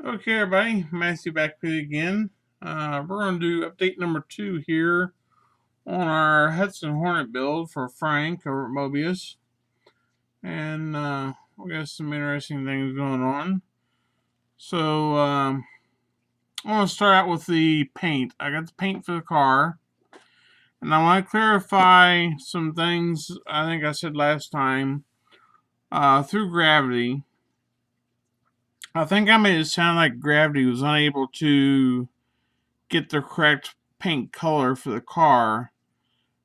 Okay, everybody, Matthew back with you again. We're going to do update number 2 here on our Hudson Hornet build for Frank over at Moebius. And we got some interesting things going on. So, I want to start out with the paint. I got the paint for the car. And I want to clarify some things I think I said last time. Through gravity, I think I made it sound like gravity was unable to get the correct paint color for the car,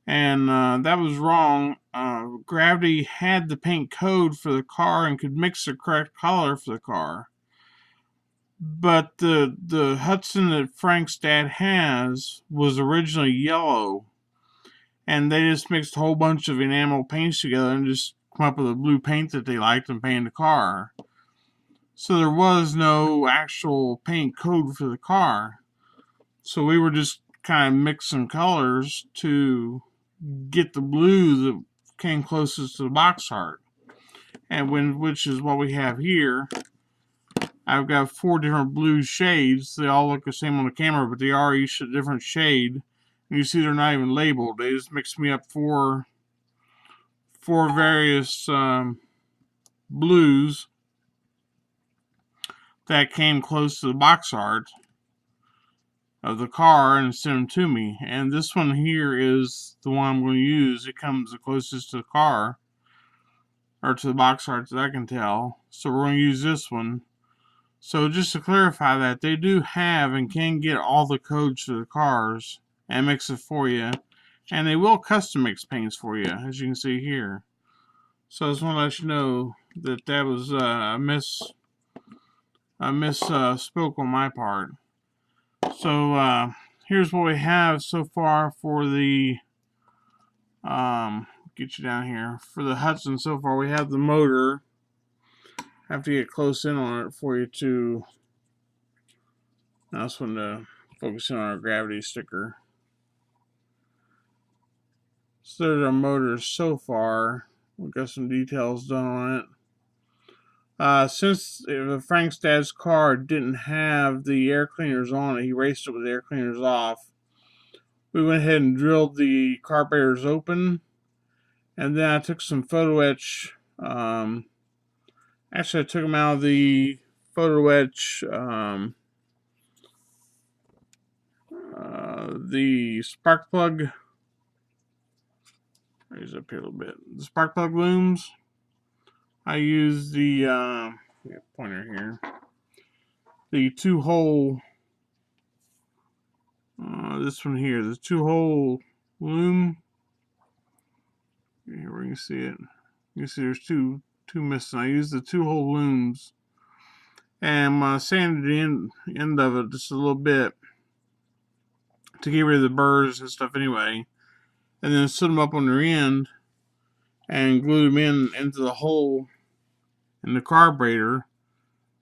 and that was wrong. Gravity had the paint code for the car and could mix the correct color for the car, but the Hudson that Frank's dad has was originally yellow, and they just mixed a whole bunch of enamel paints together and just come up with a blue paint that they liked and painted the car. So there was no actual paint code for the car. So we were just kind of mixing colors to get the blue that came closest to the box art, and which is what we have here. I've got 4 different blue shades. They all look the same on the camera, but they are each a different shade. And you see they're not even labeled. They just mixed me up four various blues that came close to the box art of the car and sent them to me. And this one here is the one I'm going to use. It comes the closest to the car, or to the box art that I can tell. So we're going to use this one. So just to clarify that, they do have and can get all the codes for the cars and mix it for you. And they will custom mix paints for you, as you can see here. So I just want to let you know that that was a misspoke on my part. So here's what we have so far for the get you down here for the Hudson. So far we have the motor. I have to get close in on it for you to. I just want to focus in on our gravity sticker. So there's our motor so far. We've got some details done on it. Since Frank's dad's car didn't have the air cleaners on it, he raced it with the air cleaners off. We went ahead and drilled the carburetors open, and then I took some photo etch. Actually, I took them out of the photo etch, the spark plug. Raise up here a little bit. The spark plug looms. I used the pointer here. The 2-hole. This one here, the 2-hole loom. Here we can see it. You can see there's two missing. I used the 2-hole looms, and I sanded the end of it just a little bit to get rid of the burrs and stuff anyway, and then set them up on their end and glue them into the hole in the carburetor.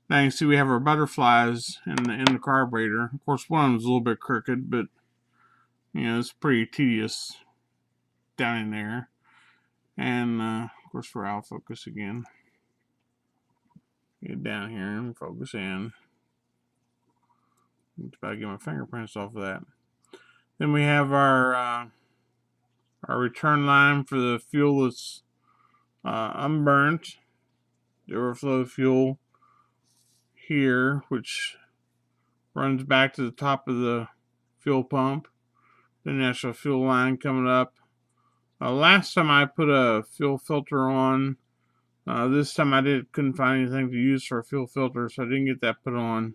Now you can see we have our butterflies in the carburetor. Of course, one of them's a little bit crooked, but you know, it's pretty tedious down in there. And of course, for out focus again. Get down here and focus in. Just about to get my fingerprints off of that. Then we have our return line for the fuel that's unburnt. The overflow fuel here, which runs back to the top of the fuel pump. The natural fuel line coming up. Last time I put a fuel filter on. This time I couldn't find anything to use for a fuel filter, so I didn't get that put on.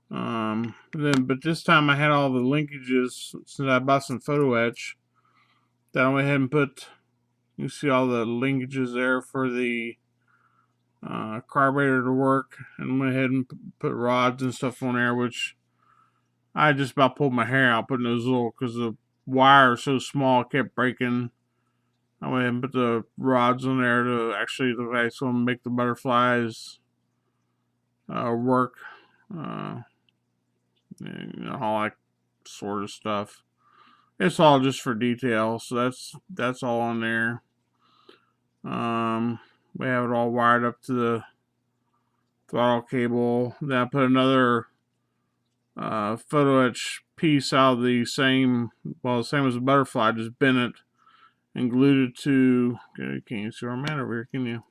But this time I had all the linkages, since I bought some photo etch, that I went ahead and put. You see all the linkages there for the carburetor to work, and went ahead and put rods and stuff on there, which I just about pulled my hair out putting those little, because the wire is so small it kept breaking. I went ahead and put the rods on there to actually look like it's going to make the butterflies work. You know, all that sort of stuff. It's all just for detail, so that's all on there. We have it all wired up to throttle cable. Then I put another photo etch piece out of the same, well, the same as a butterfly, just bent it and glued it to, okay, can't you see where I'm at over here, can you?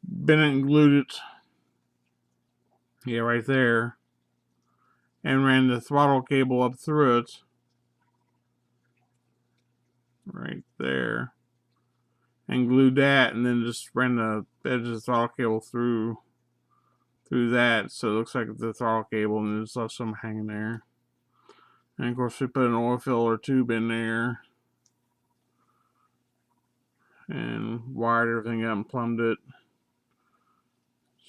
Bent it and glued it, yeah, right there, and ran the throttle cable up through it, right there, and glued that, and then just ran the edge of the throttle cable through that, so it looks like the throttle cable, and just left some hanging there. And of course we put an oil filler tube in there and wired everything up and plumbed it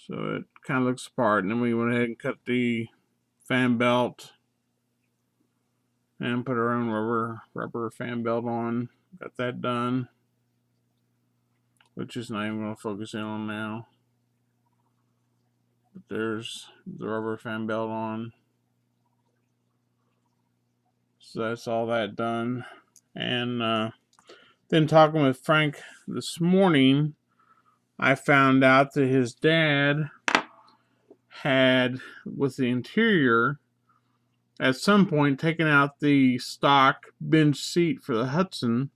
so it kind of looks apart. And then we went ahead and cut the fan belt and put our own rubber fan belt on. Got that done, which is not even going to focus in on now. But there's the rubber fan belt on. So that's all that done. And then talking with Frank this morning, I found out that his dad had, with the interior, at some point taken out the stock bench seat for the Hudson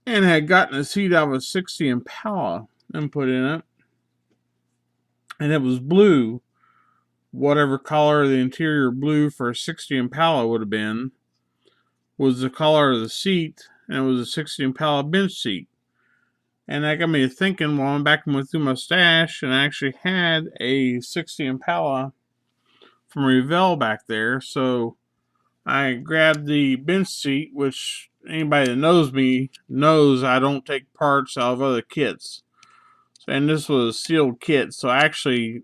and had gotten a seat out of a 60 Impala and put in it. And it was blue. Whatever color the interior blue for a 60 Impala would have been was the color of the seat, and it was a 60 Impala bench seat. And that got me thinking while I'm back and went through my stash, and I actually had a 60 Impala from Revell back there. So I grabbed the bench seat, which anybody that knows me knows I don't take parts out of other kits. And this was a sealed kit, so I actually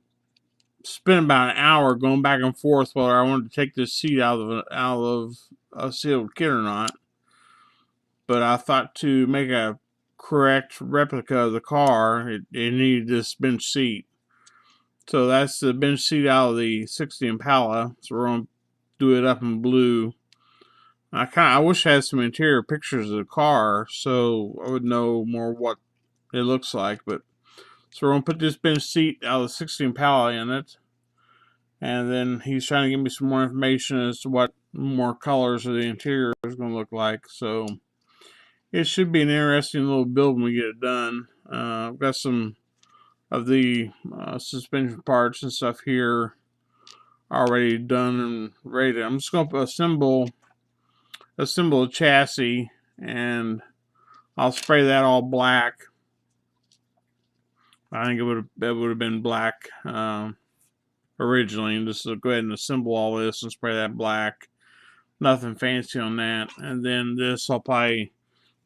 spent about an hour going back and forth whether I wanted to take this seat out of a sealed kit or not. But I thought to make a correct replica of the car, it needed this bench seat. So that's the bench seat out of the 60 Impala. So we're going to do it up in blue. I wish I had some interior pictures of the car so I would know more what it looks like. But so we're going to put this bench seat out of the 60 Impala in it. And then he's trying to give me some more information as to what more colors of the interior is going to look like. So it should be an interesting little build when we get it done. I've got some of the suspension parts and stuff here already done and ready. I'm just going to assemble a chassis, and I'll spray that all black. I think it would have been black originally, and just go ahead and assemble all this and spray that black. Nothing fancy on that. And then this I'll probably,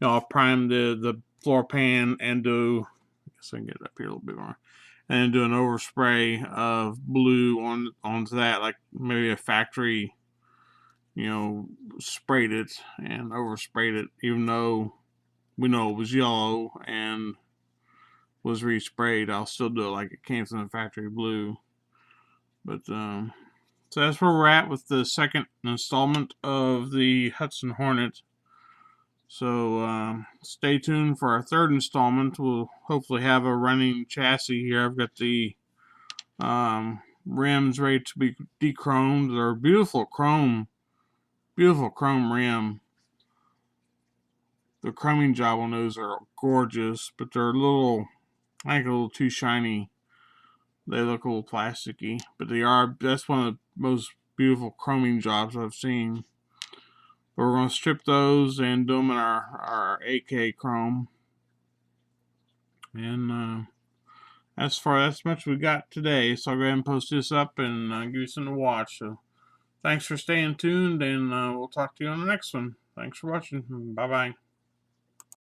I'll prime the floor pan and do, I guess I can get it up here a little bit more, and then do an overspray of blue onto that, like maybe a factory, sprayed it and oversprayed it, even though we know it was yellow and was resprayed. I'll still do it like it came from the factory blue. But so that's where we're at with the second installment of the Hudson Hornet. So stay tuned for our third installment. We'll hopefully have a running chassis here. I've got the rims ready to be dechromed. They're beautiful chrome rim. The chroming job on those are gorgeous, but they're I think a little too shiny. They look a little plasticky, but that's one of the most beautiful chroming jobs I've seen. But we're going to strip those and do them in our AK chrome. And that's much we got today. So I'll go ahead and post this up and give you something to watch. So thanks for staying tuned, and we'll talk to you on the next one. Thanks for watching. Bye-bye.